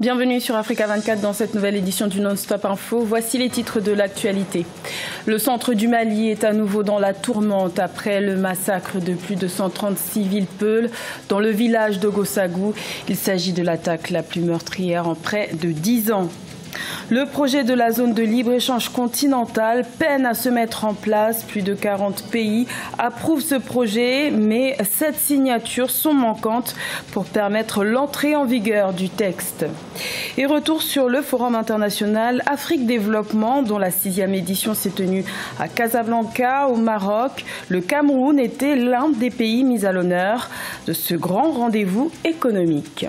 Bienvenue sur Africa 24 dans cette nouvelle édition du Non-Stop Info. Voici les titres de l'actualité. Le centre du Mali est à nouveau dans la tourmente après le massacre de plus de 130 civils peuls dans le village de Gossagou. Il s'agit de l'attaque la plus meurtrière en près de 10 ans. Le projet de la zone de libre-échange continentale peine à se mettre en place. Plus de 40 pays approuvent ce projet, mais 7 signatures sont manquantes pour permettre l'entrée en vigueur du texte. Et retour sur le Forum international Afrique Développement, dont la 6e édition s'est tenue à Casablanca, au Maroc. Le Cameroun était l'un des pays mis à l'honneur de ce grand rendez-vous économique.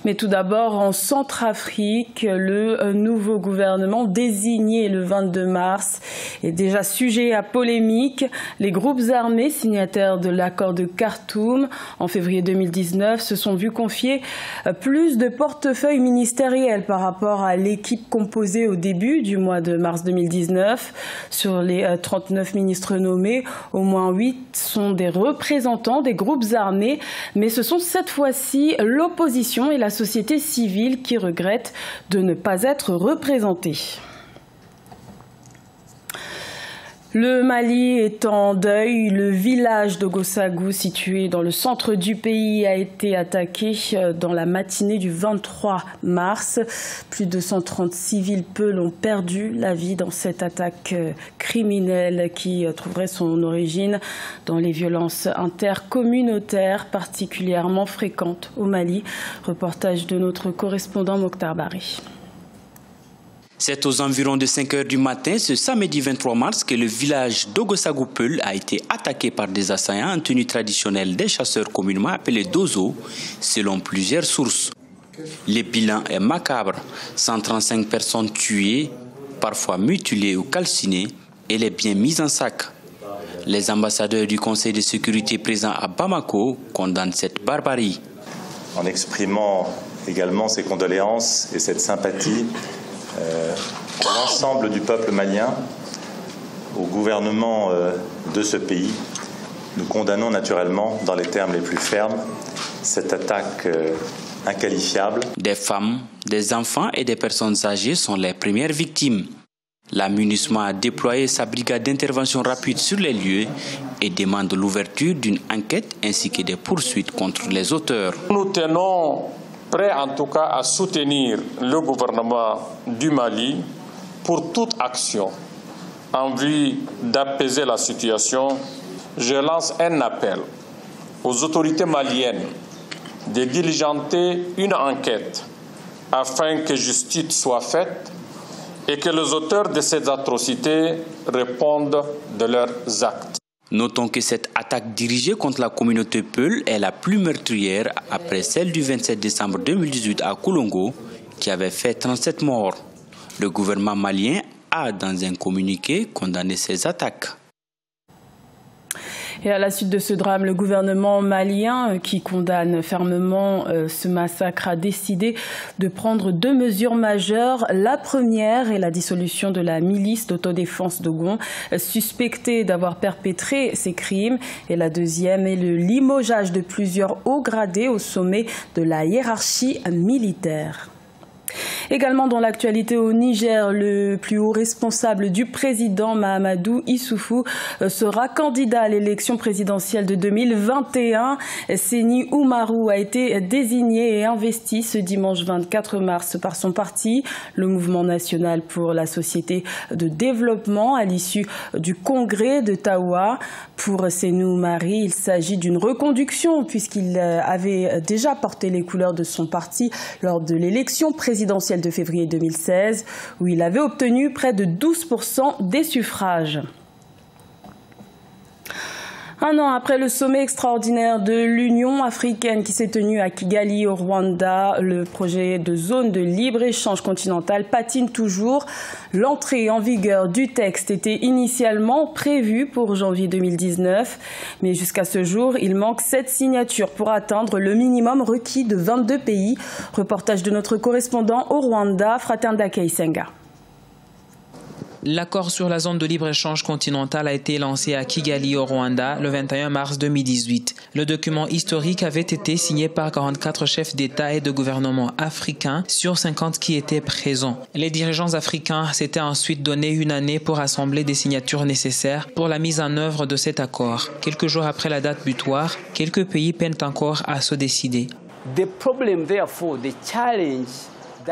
Mais tout d'abord, en Centrafrique, le nouveau gouvernement désigné le 22 mars est déjà sujet à polémique. Les groupes armés signataires de l'accord de Khartoum en février 2019 se sont vus confier plus de portefeuilles ministériels par rapport à l'équipe composée au début du mois de mars 2019. Sur les 39 ministres nommés, au moins 8 sont des représentants des groupes armés, mais ce sont cette fois-ci l'opposition et la société civile qui regrette de ne pas être représentée. Le Mali est en deuil. Le village de Gossagou, situé dans le centre du pays, a été attaqué dans la matinée du 23 mars. Plus de 130 civils peuls ont perdu la vie dans cette attaque criminelle qui trouverait son origine dans les violences intercommunautaires particulièrement fréquentes au Mali. Reportage de notre correspondant Mokhtar Bari. C'est aux environs de 5 h du matin, ce samedi 23 mars, que le village d'Ogossagou Peul a été attaqué par des assaillants en tenue traditionnelle des chasseurs communément appelés Dozo, selon plusieurs sources. Le bilan est macabre, 135 personnes tuées, parfois mutilées ou calcinées, et les biens mis en sac. Les ambassadeurs du Conseil de sécurité présents à Bamako condamnent cette barbarie. En exprimant également ses condoléances et cette sympathie pour l'ensemble du peuple malien, au gouvernement de ce pays, nous condamnons naturellement dans les termes les plus fermes cette attaque inqualifiable. Des femmes, des enfants et des personnes âgées sont les premières victimes. La MINUSMA a déployé sa brigade d'intervention rapide sur les lieux et demande l'ouverture d'une enquête ainsi que des poursuites contre les auteurs. Nous tenons prêt en tout cas à soutenir le gouvernement du Mali pour toute action en vue d'apaiser la situation. Je lance un appel aux autorités maliennes de diligenter une enquête afin que justice soit faite et que les auteurs de ces atrocités répondent de leurs actes. Notons que cette attaque dirigée contre la communauté Peul est la plus meurtrière après celle du 27 décembre 2018 à Koulongo, qui avait fait 37 morts. Le gouvernement malien a, dans un communiqué, condamné ces attaques. Et à la suite de ce drame, le gouvernement malien, qui condamne fermement ce massacre, a décidé de prendre 2 mesures majeures. La première est la dissolution de la milice d'autodéfense d'Ogon, suspectée d'avoir perpétré ces crimes. Et la deuxième est le limogeage de plusieurs hauts gradés au sommet de la hiérarchie militaire. Également dans l'actualité au Niger, le plus haut responsable du président Mahamadou Issoufou sera candidat à l'élection présidentielle de 2021. Séni Oumarou a été désigné et investi ce dimanche 24 mars par son parti, le Mouvement national pour la société de développement, à l'issue du congrès de Tawa. Pour Séni Oumarou, il s'agit d'une reconduction puisqu'il avait déjà porté les couleurs de son parti lors de l'élection présidentielle de février 2016, où il avait obtenu près de 12% des suffrages. Un an après le sommet extraordinaire de l'Union africaine qui s'est tenu à Kigali au Rwanda, le projet de zone de libre-échange continentale patine toujours. L'entrée en vigueur du texte était initialement prévue pour janvier 2019, mais jusqu'à ce jour, il manque 7 signatures pour atteindre le minimum requis de 22 pays. Reportage de notre correspondant au Rwanda, Fratenda Keisenga. L'accord sur la zone de libre-échange continentale a été lancé à Kigali au Rwanda le 21 mars 2018. Le document historique avait été signé par 44 chefs d'État et de gouvernement africains sur 50 qui étaient présents. Les dirigeants africains s'étaient ensuite donné une année pour assembler des signatures nécessaires pour la mise en œuvre de cet accord. Quelques jours après la date butoir, quelques pays peinent encore à se décider.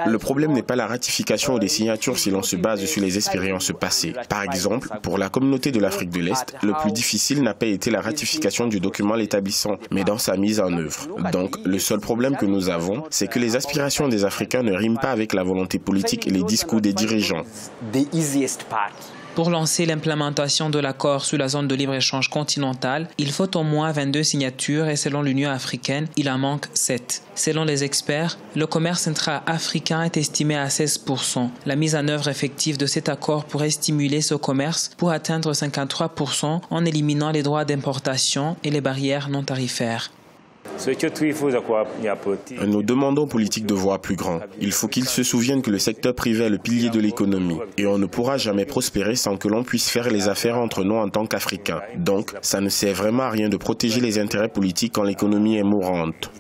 Le problème n'est pas la ratification ou des signatures si l'on se base sur les expériences passées. Par exemple, pour la communauté de l'Afrique de l'Est, le plus difficile n'a pas été la ratification du document l'établissant, mais dans sa mise en œuvre. Donc, le seul problème que nous avons, c'est que les aspirations des Africains ne riment pas avec la volonté politique et les discours des dirigeants. Pour lancer l'implémentation de l'accord sur la zone de libre-échange continentale, il faut au moins 22 signatures et selon l'Union africaine, il en manque 7. Selon les experts, le commerce intra-africain est estimé à 16%. La mise en œuvre effective de cet accord pourrait stimuler ce commerce pour atteindre 53% en éliminant les droits d'importation et les barrières non tarifaires. Nous demandons aux politiques de voir plus grand. Il faut qu'ils se souviennent que le secteur privé est le pilier de l'économie et on ne pourra jamais prospérer sans que l'on puisse faire les affaires entre nous en tant qu'Africains. Donc, ça ne sert vraiment à rien de protéger les intérêts politiques quand l'économie est mourante.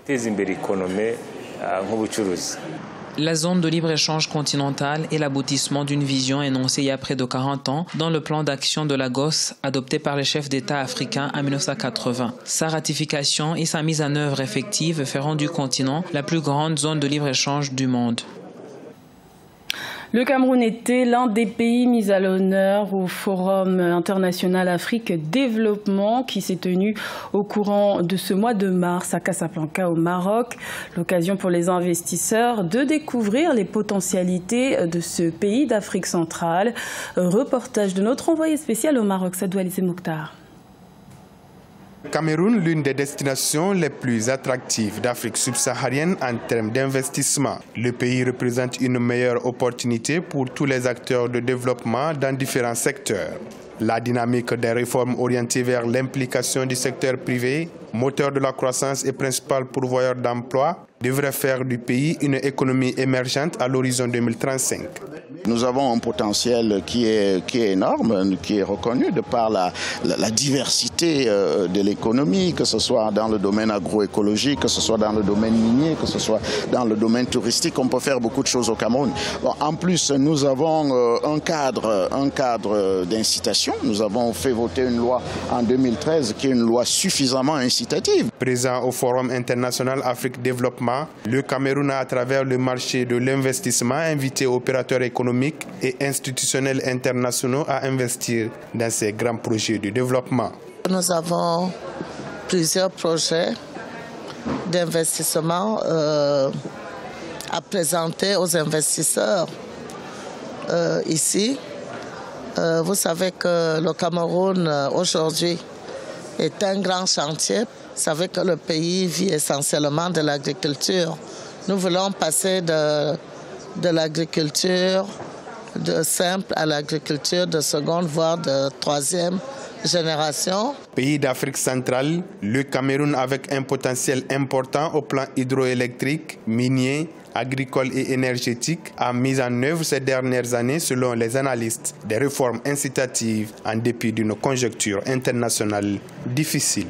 La zone de libre-échange continentale est l'aboutissement d'une vision énoncée il y a près de 40 ans dans le plan d'action de Lagos adopté par les chefs d'État africains en 1980. Sa ratification et sa mise en œuvre effective feront du continent la plus grande zone de libre-échange du monde. Le Cameroun était l'un des pays mis à l'honneur au Forum international Afrique Développement qui s'est tenu au courant de ce mois de mars à Casablanca au Maroc. L'occasion pour les investisseurs de découvrir les potentialités de ce pays d'Afrique centrale. Reportage de notre envoyé spécial au Maroc, Sadou Alizé Mokhtar. Cameroun, l'une des destinations les plus attractives d'Afrique subsaharienne en termes d'investissement. Le pays représente une meilleure opportunité pour tous les acteurs de développement dans différents secteurs. La dynamique des réformes orientées vers l'implication du secteur privé, moteur de la croissance et principal pourvoyeur d'emplois, devrait faire du pays une économie émergente à l'horizon 2035. Nous avons un potentiel qui est énorme, qui est reconnu de par la diversité de l'économie, que ce soit dans le domaine agroécologique, que ce soit dans le domaine minier, que ce soit dans le domaine touristique. On peut faire beaucoup de choses au Cameroun. Bon, en plus, nous avons un cadre d'incitation. Nous avons fait voter une loi en 2013 qui est une loi suffisamment incitative. Présent au Forum international Afrique Développement, le Cameroun a, à travers le marché de l'investissement, invité opérateurs économiques et institutionnels internationaux à investir dans ces grands projets de développement. Nous avons plusieurs projets d'investissement à présenter aux investisseurs ici. Vous savez que le Cameroun aujourd'hui est un grand chantier. Vous savez que le pays vit essentiellement de l'agriculture. Nous voulons passer de l'agriculture de simple à l'agriculture de seconde, voire de troisième génération. Pays d'Afrique centrale, le Cameroun avec un potentiel important au plan hydroélectrique, minier, agricole et énergétique, a mis en œuvre ces dernières années, selon les analystes, des réformes incitatives en dépit d'une conjoncture internationale difficile.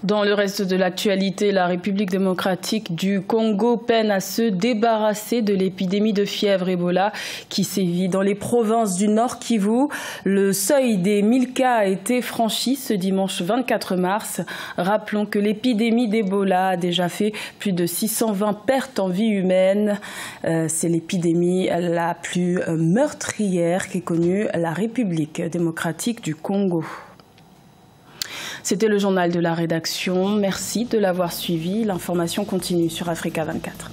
Dans le reste de l'actualité, la République démocratique du Congo peine à se débarrasser de l'épidémie de fièvre Ebola qui sévit dans les provinces du Nord Kivu. Le seuil des 1000 cas a été franchi ce dimanche 24 mars. Rappelons que l'épidémie d'Ebola a déjà fait plus de 620 pertes en vie humaine. C'est l'épidémie la plus meurtrière qu'ait connue la République démocratique du Congo. C'était le journal de la rédaction. Merci de l'avoir suivi. L'information continue sur Africa 24.